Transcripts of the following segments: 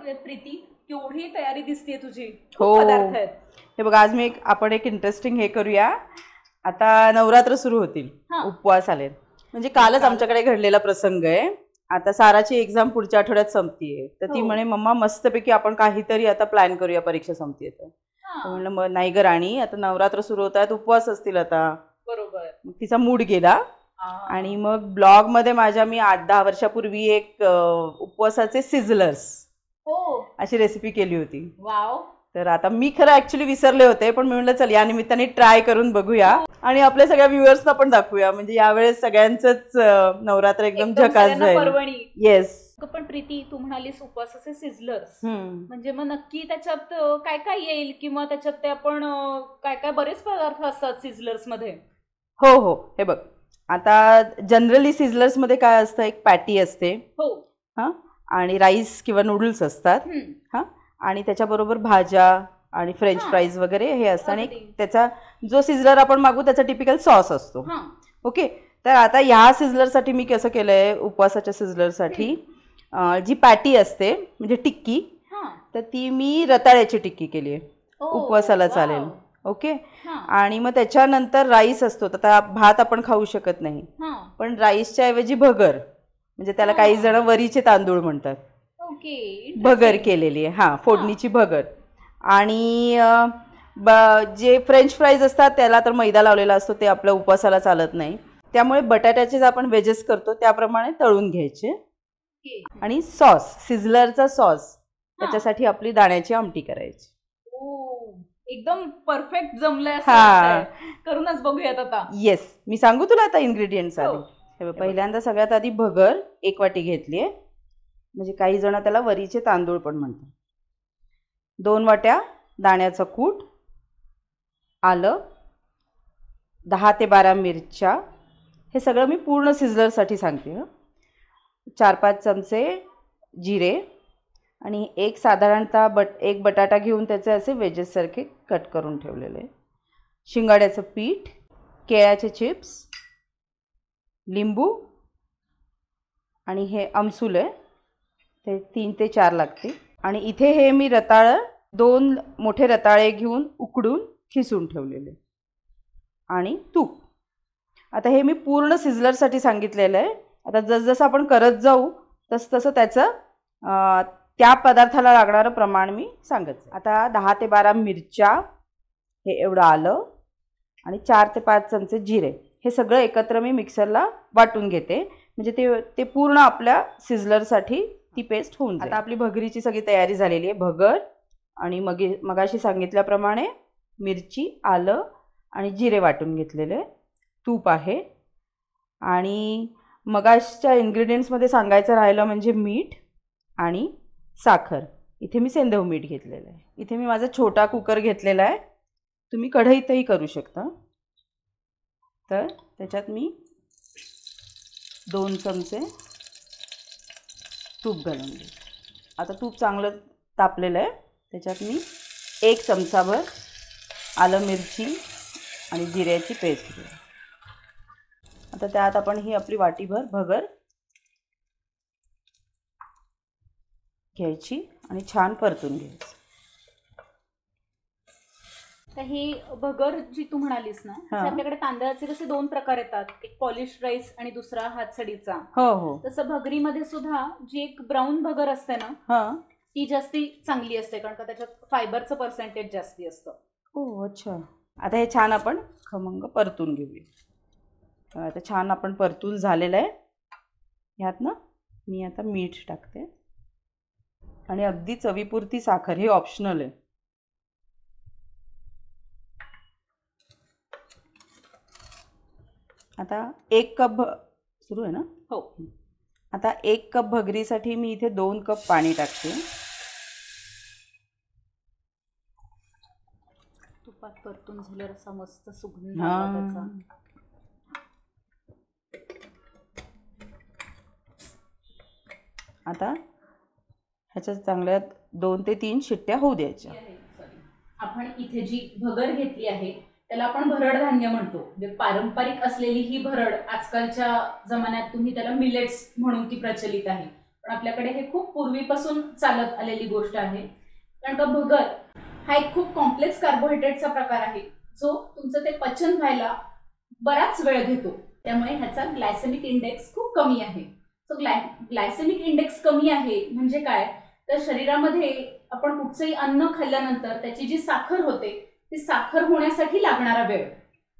करूया प्रीती, केवढी तयारी दिसते तुझी, हो पदार्थ आहेत. हे बघ, आज आपण एक इंटरेस्टिंग हे करूया. आता नवरात्र सुरू होतील, उपवास आले, म्हणजे कालच आमच्याकडे घडलेला प्रसंग आहे. आता साराची एक्झाम पुढच्या आठवड्यात संपतीये, तर ती म्हणे मम्मा मस्तपैकी आपण काहीतरी आता प्लॅन करूया, परीक्षा संपतीये तर. म्हणलं मग नाही ग राणी, आता नवरात्र सुरू होत आहेत, उपवास असतील आता. बरोबर. तिचा मूड गेला आणि मग ब्लॉग मध्ये माझ्या मी 8-10 वर्षापूर्वी एक उपवासाचे सिझलर्स अशी रेसिपी केली होती. वाव. तर आता मी खरं ऍक्च्युली विसरले होते, पण मी म्हटलं चल या निमित्ताने ट्राय करून बघूया आणि आपल्या सगळ्या व्ह्युअर्सना पण दाखवूया, म्हणजे यावेळेस सगळ्यांचंच नवरात्र एकदम झकास जाईल. येस. पण प्रीती, तू म्हणालीस उपवासाचे सिझलर्स, म्हणजे मग नक्की त्याच्यात काय काय येईल, किंवा त्याच्यात ते आपण काय काय बरेच पदार्थ असतात सिझलर्स मध्ये? हो हो, हे बघ, आता जनरली सिझलर्स मध्ये काय असतं, एक पॅटी असते हा, आणि राईस किंवा नूडल्स असतात हा, आणि त्याच्याबरोबर भाज्या आणि फ्रेंच फ्राईज वगैरे हे असतं, आणि त्याचा जो सिझलर आपण मागू त्याचा टिपिकल सॉस असतो. ओके, तर आता ह्या सिझलरसाठी मी कसं केलंय, उपवासाच्या सिझलरसाठी जी पॅटी असते म्हणजे टिक्की, तर ती मी रताळ्याची टिक्की केली आहे, उपवासाला चालेल. ओके, आणि मग त्याच्यानंतर राईस असतो, तर भात आपण खाऊ शकत नाही, पण राईसच्या ऐवजी भगर, म्हणजे त्याला काही जण वरीचे तांदूळ म्हणतात, भगर केलेली आहे, हा, फोडणीची भगर. आणि जे फ्रेंच फ्राईज असतात त्याला तर मैदा लावलेला असतो, ते आपल्या उपवासाला चालत नाही, त्यामुळे बटाट्याचे जे आपण वेजेस करतो त्याप्रमाणे तळून घ्यायचे. आणि सॉस, सिझलरचा सॉस, त्याच्यासाठी आपली दाण्याची आमटी करायची. एकदम परफेक्ट जमलंय, हा, करूनच बघूयात आता. येस, मी सांगू तुला आता इन्ग्रेडियंट्स आधी. पहिल्यांदा सगळ्यात आधी भगर 1 वाटी घेतलीये, म्हणजे काही जण त्याला वरीचे तांदूळ पण म्हणतात. 2 वाट्या दाण्याचं कूट, आलं, 10 ते 12 मिरच्या, हे सगळं मी पूर्ण सिझलरसाठी सांगते. 4-5 चमचे जिरे, आणि एक साधारणतः एक बटाटा घेऊन त्याचे असे वेजेस सारखे कट करून ठेवलेले, शिंगाड्याचं पीठ, केळ्याचे चिप्स, लिंबू, आणि हे आमसूल आहे ते 3 ते 4 लागते. आणि इथे हे मी रताळं 2 मोठे रताळे घेऊन उकडून खिसून ठेवलेले, आणि तूप. आता हे मी पूर्ण सिझलरसाठी सांगितलेलं आहे. आता जसजसं आपण करत जाऊ तसं त्याचं त्या पदार्थाला लागणारं प्रमाण मी सांगत. आता 10 ते 12 मिरच्या, हे एवढं आलं, आणि 4 ते 5 चमचे जिरे, हे सगळं एकत्र मी मिक्सरला वाटून घेते, म्हणजे ते पूर्ण आपल्या सिझलरसाठी ती पेस्ट होऊन जाईल. आता आपली भगरीची सगळी तयारी झालेली आहे. भगर आणि मगाशी सांगितल्याप्रमाणे मिरची, आलं आणि जिरे वाटून घेतलेले, तूप आहे, आणि मगाशच्या इन्ग्रेडियंट्समध्ये सांगायचं राहिलं म्हणजे मीठ आणि साखर. इथे मी सेंधव मीठ घेतलेलं आहे. इथे मी माझा छोटा कुकर घेतलेला आहे, तुम्ही कढईतही करू शकता. तर त्याच्यात मी 2 चमचे तूप घालून घेते. आता तूप चांगलं तापलेलं आहे, त्याच्यात मी 1 चमचाभर आलं, मिरची आणि जिऱ्याची पेस्ट घेते. आता त्यात आपण ही आपली वाटीभर भगर घ्यायची आणि छान परतून घ्यायची. तर ही भगर जी तू म्हणालीस ना, आपल्याकडे तांदळाचे कसे 2 प्रकार येतात, एक पॉलिश राईस आणि दुसरा हातसडीचा. हो हो, तसं भगरीमध्ये सुद्धा जी एक ब्राऊन भगर असते ना, ती जास्ती चांगली असते, कारण का त्याच्यात फायबरचं पर्सेंटेज जास्ती असतं. हो, अच्छा. आता हे छान आपण खमंग परतून घेऊया. आता छान आपण परतून झालेलं आहे. ह्यात ना मी आता मीठ टाकते, आणि अगदी चवीपुरती साखर, हे ऑप्शनल आहे. आता 1 कप सुरू आहे ना? हो. आता 1 कप भगरीसाठी मी इथे 2 कप पाणी टाकते. तुपात परतून झाल्यावर असा मस्त सुगंध त्याचा. आता ह्याच्यात चांगल्या 2 ते 3 शिट्ट्या होऊ द्यायच्या. आपण इथे जी भगर घेतली आहे त्याला आपण भरड धान्य म्हणतो, म्हणजे पारंपरिक असलेली ही भरड आजकालच्या जमान्यात तुम्ही त्याला मिलेट्स म्हणून ती प्रचलित आहे. पण आपल्याकडे हे खूप पूर्वीपासून चालत आलेली गोष्ट आहे. कारण का भगर हा एक खूप कॉम्प्लेक्स कार्बोहायड्रेटचा प्रकार आहे, जो तुमचं ते पचन व्हायला बराच वेळ घेतो. त्यामुळे ह्याचा ग्लायसेमिक इंडेक्स खूप कमी आहे. सो ग्लायसेमिक इंडेक्स कमी आहे म्हणजे काय, तर शरीरामध्ये आपण कुठचंही अन्न खाल्ल्यानंतर त्याची जी साखर होते ती साखर होण्यासाठी लागणारा वेळ,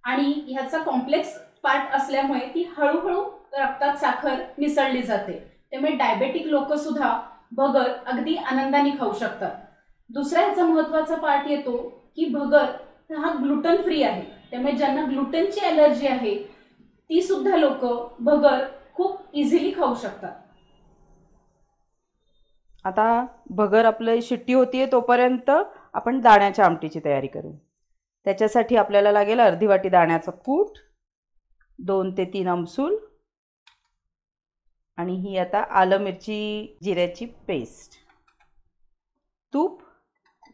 आणि ह्याचा कॉम्प्लेक्स पार्ट असल्यामुळे ती हळूहळू रक्तात साखर मिसळली जाते. त्यामुळे डायबेटिक लोक सुद्धा भगर अगदी आनंदाने खाऊ शकतात. दुसरा ह्याचा महत्वाचा पार्ट येतो की भगर हा ग्लुटन फ्री आहे. त्यामुळे ज्यांना ग्लुटेनची ॲलर्जी आहे ती सुद्धा लोक भगर खूप इझिली खाऊ शकतात. आता भगर आपलं शिट्टी होतीये तोपर्यंत आपण दाण्याच्या आमटीची तयारी करू. त्याच्यासाठी आपल्याला लागेल अर्धी वाटी दाण्याचं कूट, 2 ते 3 आमसूल, आणि ही आता आलं मिरची जिऱ्याची पेस्ट, तूप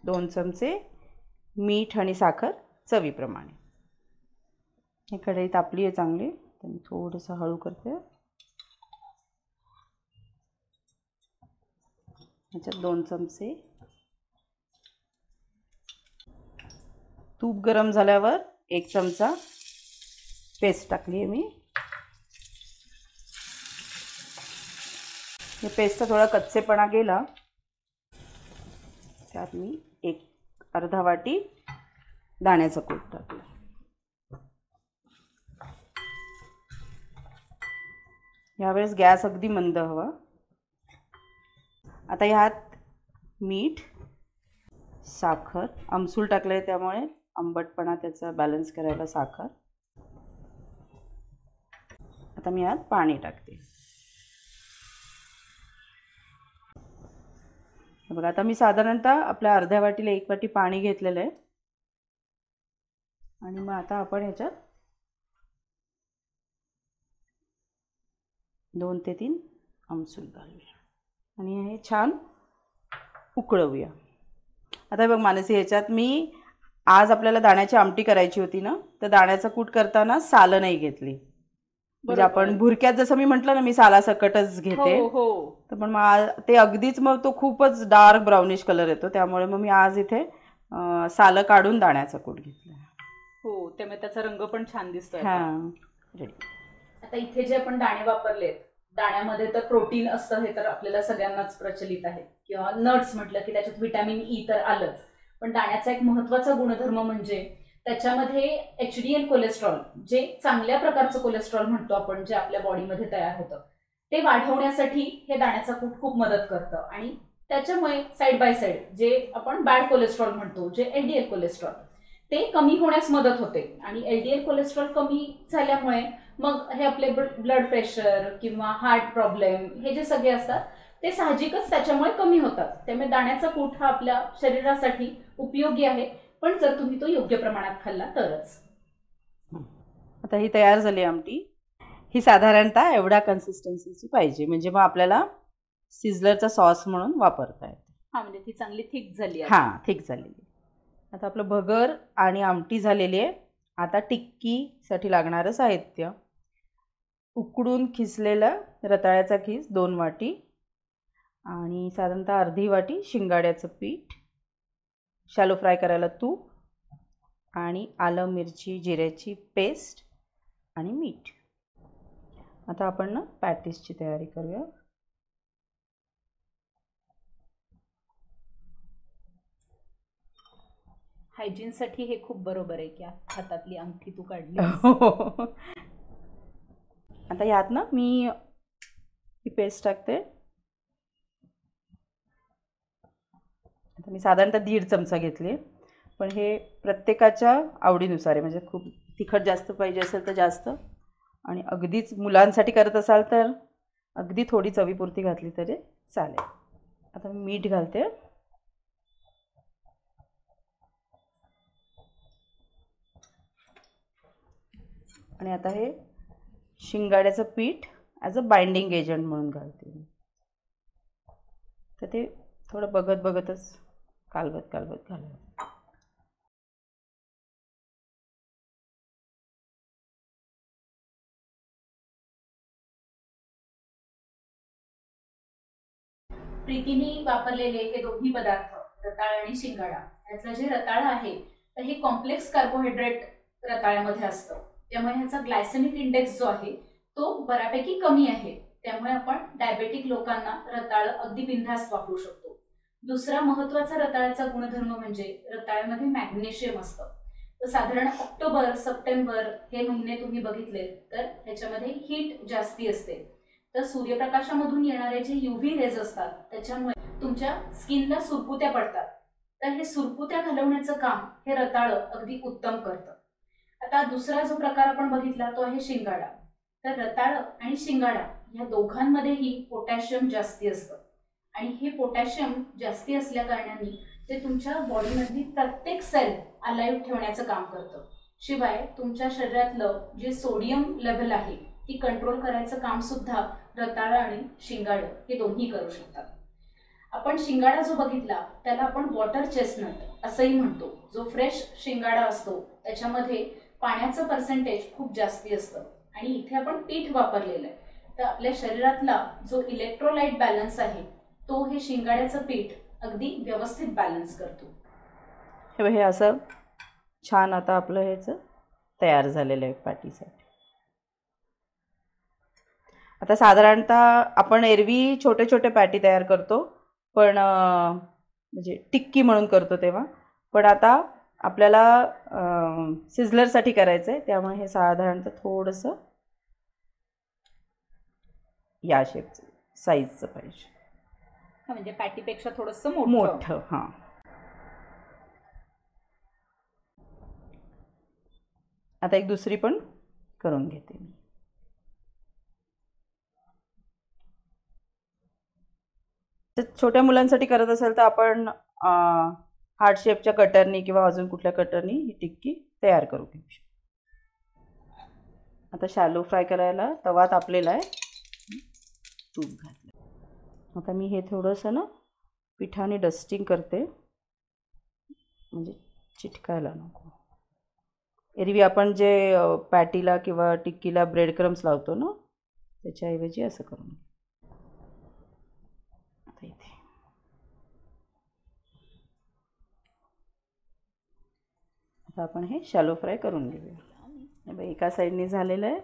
2 चमचे, मीठ आणि साखर चवीप्रमाणे. हे कढई तापली आहे चांगली, तर मी थोडंसं हळू करते. ह्याच्यात 2 चमचे तूप गरम झाल्यावर 1 चमचा पेस्ट टाकली आहे मी. हे पेस्टचा थोडा कच्चेपणा गेला त्यात मी अर्धा वाटी दाण्याचं कूट टाकलं. यावेळेस गॅस अगदी मंद हवा. आता ह्यात मीठ, साखर, आमसूल टाकलंय त्यामुळे आंबटपणा त्याचा बॅलन्स करायला साखर. आता मी यात पाणी टाकते. बघा आता मी साधारणतः आपल्या अर्ध्या वाटीला 1 वाटी पाणी घेतलेलं आहे. आणि मग आता आपण ह्याच्यात 2 ते 3 आमसूल घालूया आणि हे छान उकळवूया. आता बघ मानसी, ह्याच्यात मी आज आपल्याला दाण्याची आमटी करायची होती ना, तर दाण्याचा कूट करताना सालं नाही घेतली. म्हणजे आपण भुरक्यात जसं मी म्हटलं ना, मी सालासकटच घेते. तर पण मग ते अगदीच मग तो खूपच डार्क ब्राउनिश कलर येतो. त्यामुळे मग मी आज इथे सालं काढून दाण्याचा कूट घेतला. हो, त्यामुळे त्याचा रंग पण छान दिसतोय. हां, रेडी. आता इथे जे आपण दाणे वापरलेत, दाण्यामध्ये तर प्रोटीन असतं हे तर आपल्याला सगळ्यांनाच प्रचलित आहे, किंवा नट्स म्हटलं की त्याच्यात व्हिटॅमिन ई तर आलंच. पण दाण्याचा एक महत्वाचा गुणधर्म म्हणजे त्याच्यामध्ये एचडीएल कोलेस्ट्रॉल, जे चांगल्या प्रकारचं कोलेस्ट्रॉल म्हणतो आपण, जे आपल्या बॉडीमध्ये तयार होतं, ते वाढवण्यासाठी हे दाण्याचा कूट खूप मदत करतं. आणि त्याच्यामुळे साईड बाय साईड जे आपण बॅड कोलेस्ट्रॉल म्हणतो, जे एलडीएल कोलेस्ट्रॉल, ते कमी होण्यास मदत होते. आणि एलडीएल कोलेस्ट्रॉल कमी झाल्यामुळे मग हे आपले ब्लड प्रेशर किंवा हार्ट प्रॉब्लेम हे जे सगळे असतात ते साहजिकच त्याच्यामुळे कमी होतात. त्यामुळे दाण्याचा कूट हा आपल्या शरीरासाठी उपयोगी आहे, पण जर तुम्ही तो योग्य प्रमाणात खाल्ला तरच. आता ही तयार झाली आमटी. ही साधारणतः एवढ्या कन्सिस्टन्सीची पाहिजे, म्हणजे मग आपल्याला सिझलरचा सॉस म्हणून वापरता येते. हा, म्हणजे ती चांगली थिक झाली. हां, थिक झालेली. आता आपलं भगर आणि आमटी झालेली आहे. आता टिक्कीसाठी लागणारं साहित्य: उकडून खिसलेला रताळ्याचा खीस 2 वाटी, आणि साधारणतः अर्धी वाटी शिंगाड्याचं पीठ, शॅलो फ्राय करायला तूप, आणि आलं मिरची जिऱ्याची पेस्ट आणि मीठ. आता आपण ना पॅटीसची तयारी करूया. हायजीनसाठी हे खूप बरोबर आहे की हातातली अंगठी तू काढली. आता यात ना मी ही पेस्ट टाकते. आता मी साधारणतः 1.5 चमचा घेतली, पण हे प्रत्येकाच्या आवडीनुसार आहे. म्हणजे खूप तिखट जास्त पाहिजे असेल तर जास्त, आणि अगदीच मुलांसाठी करत असाल तर अगदी थोडी चवीपुरती घातली तरी चालेल. आता मी मीठ घालते. आणि आता हे शिंगाड्याचं पीठ ॲज अ बाइंडिंग एजंट म्हणून घालते. तर ते थोडं बघतच कालवत घालायचं. प्रीतीने वापरलेले हे दोन्ही पदार्थ रताळ आणि शिंगाडा, यातलं जे रताळ आहे तर हे कॉम्प्लेक्स कार्बोहायड्रेट रताळ्यामध्ये असतं, त्यामुळे ह्याचा ग्लायसेमिक इंडेक्स जो आहे तो बऱ्यापैकी कमी आहे. त्यामुळे आपण डायबेटिक लोकांना रताळ अगदी बिनधास्त वापरू शकतो. दुसरा महत्वाचा रताळ्याचा गुणधर्म म्हणजे रताळ्यामध्ये मॅग्नेशियम असतं. तर साधारण ऑक्टोबर सप्टेंबर हे महिने तुम्ही बघितले तर ह्याच्यामध्ये हीट जास्ती असते. तर सूर्यप्रकाशामधून येणारे जे युव्ही रेज असतात त्याच्यामुळे तुमच्या स्किनला सुरकुत्या पडतात. तर हे सुरकुत्या घालवण्याचं काम हे रताळ अगदी उत्तम करतं. आता दुसरा जो प्रकार आपण बघितला तो आहे शिंगाडा. तर रताळ आणि शिंगाडा या दोघांमध्येही पोटॅशियम जास्ती असतं आणि हे पोटॅशियम जास्ती असल्या कारणाने ते तुमच्या बॉडीमधली प्रत्येक सेल अलाइव्ह ठेवण्याचं काम करतं. शिवाय तुमच्या शरीरातलं जे सोडियम लेवल आहे ती कंट्रोल करायचं काम सुद्धा रताळ आणि शिंगाडं हे दोन्ही करू शकतात. आपण शिंगाडा जो बघितला त्याला आपण वॉटर चेस्टनट असंही म्हणतो. जो फ्रेश शिंगाडा असतो त्याच्यामध्ये पाण्याचं पर्सेंटेज खूप जास्ती असतं आणि इथे आपण पीठ वापरलेलं आहे. तर आपल्या शरीरातला जो इलेक्ट्रोलाइट बॅलन्स आहे तो हे शिंगाड्याचं पीठ अगदी व्यवस्थित बॅलन्स करतो. हे असं छान आता आपलं ह्याचं तयार झालेलं आहे पॅटीसाठी. आता साधारणतः आपण एरवी छोटे छोटे पॅटी तयार करतो, पण म्हणजे टिक्की म्हणून करतो तेव्हा. पण आता आपल्याला सिझलरसाठी करायचं आहे, त्यामुळे हे साधारणतः थोडंसं या शेपचं साईजचं पाहिजे. म्हणजे पॅटीपेक्षा थोडंसं मोठं. हां, आता एक दुसरी पण करून घेते मी. छोट्या मुलांसाठी करत असेल तर आपण हार्ट शेपच्या कटरनी किंवा अजून कुठल्या कटरनी ही टिक्की तयार करू घेऊ शकतो. आता शॅलो फ्राय करायला तवा तापलेला आहे, तूप घातलं. आता मी हे थोडंसं ना पिठाने डस्टिंग करते, म्हणजे चिटकायला नको. एरवी आपण जे पॅटीला किंवा टिक्कीला ब्रेड क्रम्स लावतो ना त्याच्याऐवजी असं करून. आता इथे आता आपण हे शॅलो फ्राय करून घेऊया. एका साईडने झालेलं आहे,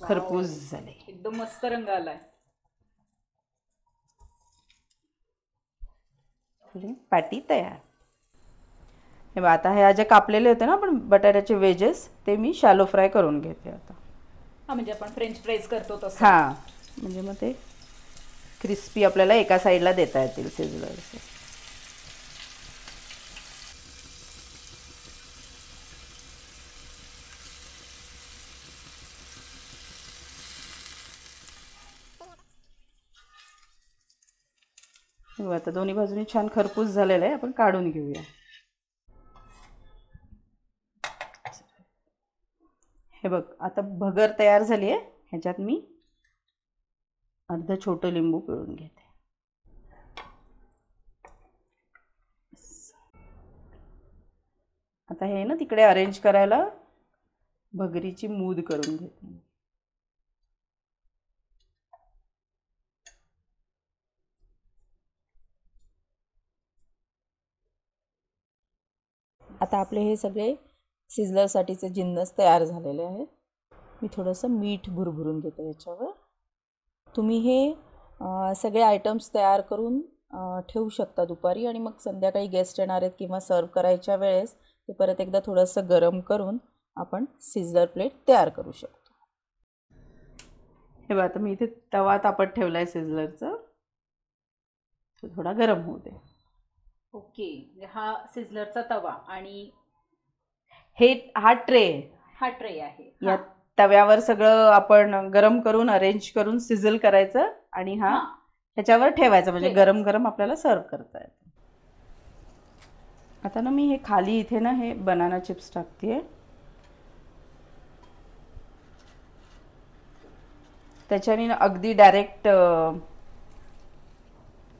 खरपूस झाले, एकदम मस्त रंग आलाय. पॅटी तयार. हे बघा, आता ह्या जे कापलेले होते ना आपण बटाट्याचे वेजेस ते मी शॅलो फ्राय करून घेते आता. म्हणजे आपण फ्रेंच फ्राईज करतो तसं. हां, म्हणजे मग ते क्रिस्पी आपल्याला एका साईडला देता येतील सिझलर्स. आता दोन्ही बाजूनी छान खरपूस झालेलं आहे, आपण काढून घेऊया. हे बघ, आता भगर तयार झाली आहे. ह्याच्यात मी अर्ध छोटं लिंबू पिळून घेते. आता हे ना तिकडे अरेंज करायला भगरीची मूद करून घेते. आता आपले हे सगळे सिझलरसाठीचे जिन्नस तयार झालेले आहेत. मी थोडंसं मीठ भुरभुरून घेते याच्यावर. तुम्ही हे सगळे आयटम्स तयार करून ठेवू शकता दुपारी, आणि मग संध्याकाळी गेस्ट येणार आहेत किंवा सर्व करायच्या वेळेस ते परत एकदा थोडंसं गरम करून आपण सिझलर प्लेट तयार करू शकतो. हे बघा, आता मी इथे तवा तापत ठेवला आहे सिझलरचा, तो थोडा गरम होऊ दे. ओके, हा सिझलरचा तवा आणि हा ट्रे आहे. या तव्यावर सगळं आपण गरम करून अरेंज करून सिझल करायचं आणि हा ह्याच्यावर ठेवायचा, म्हणजे गरम गरम आपल्याला सर्व करता येतं. आता ना मी हे खाली इथे ना हे बनाना चिप्स टाकते. त्याच्याने अगदी डायरेक्ट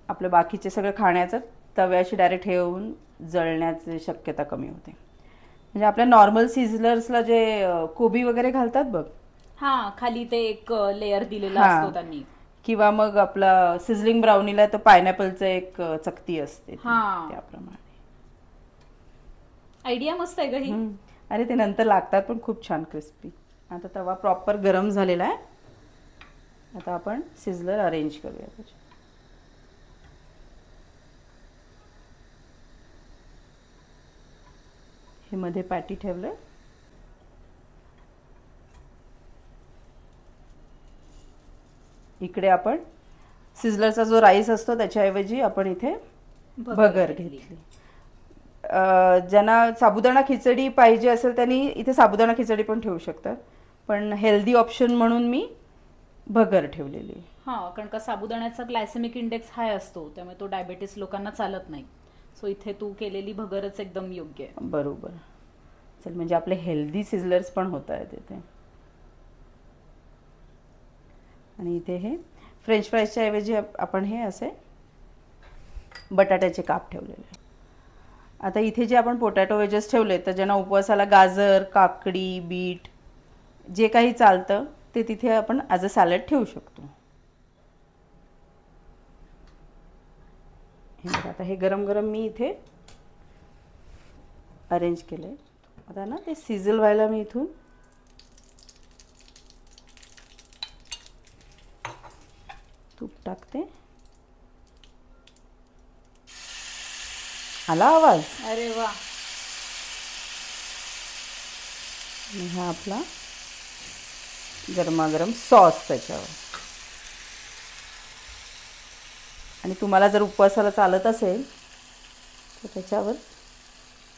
आपलं बाकीचे सगळं खाण्याचं तव्याशी डायरेक्ट हे होऊन जळण्याची शक्यता कमी होते. म्हणजे आपल्या नॉर्मल सिझलर्सला जे कोबी वगैरे घालतात बघ, हा, खाली ते एक लेअर दिलेला हा. असतो त्यांनी. किंवा मग आपला सिझलिंग ब्राउनीला तर पायनॅपलचं एक चकती असते ती, हा. त्याप्रमाणे. आयडिया मस्त आहे ग ही. अरे ते नंतर लागतात पण खूप छान क्रिस्पी. आता तवा प्रॉपर गरम झालेला आहे. आता आपण सिझलर अरेंज करूया त्याच्यात. हे मध्ये पॅटी ठेवलं. इकडे आपण सिझलरचा जो राईस असतो त्याच्याऐवजी आपण इथे भगर घेतली. ज्यांना साबुदाणा खिचडी पाहिजे असेल त्यांनी इथे साबुदाणा खिचडी पण ठेवू शकतात, पण हेल्दी ऑप्शन म्हणून मी भगर ठेवलेली. हा, कारण का साबुदाण्याचा ग्लायसेमिक इंडेक्स हाय असतो, त्यामुळे तो डायबेटीस लोकांना चालत नाही. सो इथे तू केलेली भगरच एकदम योग्य आहे. बरोबर. चल, म्हणजे आपले हेल्दी सिझलर्स पण होत आहेत इथे. आणि इथे हे फ्रेंच फ्राईजच्या ऐवजी आपण हे असे बटाट्याचे काप ठेवलेले. आता इथे जे आपण पोटॅटो वेजेस ठेवले, तर ज्यांना उपवासाला गाजर, काकडी, बीट जे काही चालतं ते तिथे आपण ॲज अ सॅलड ठेवू शकतो. आता हे गरम गरम मी इथे अरेंज केले. आता ना ते सिझल व्हायला मी इथून तूप टाकते. आला आवाज? अरे वा. आणि हा आपला गरमागरम सॉस त्याच्यावर. आणि तुम्हाला जर उपवासाला चालत असेल तर त्याच्यावर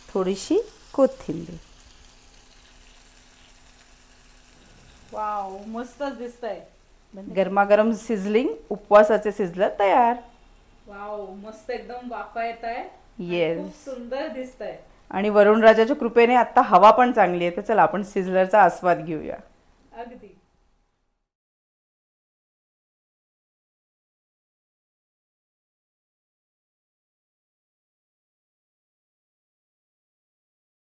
थोडीशी कोथिंबीर. वाव, मस्तच दिसतंय. गरमागरम सिझलिंग उपवासाचे सिझलर तयार. वाव, मस्त एकदम वाफा येत आहे. येस. खूप सुंदर दिसतंय. आणि वरुण राजाच्या कृपेने आता हवा पण चांगली आहे, तर चला आपण सिझलरचा आस्वाद घेऊया. अगदी.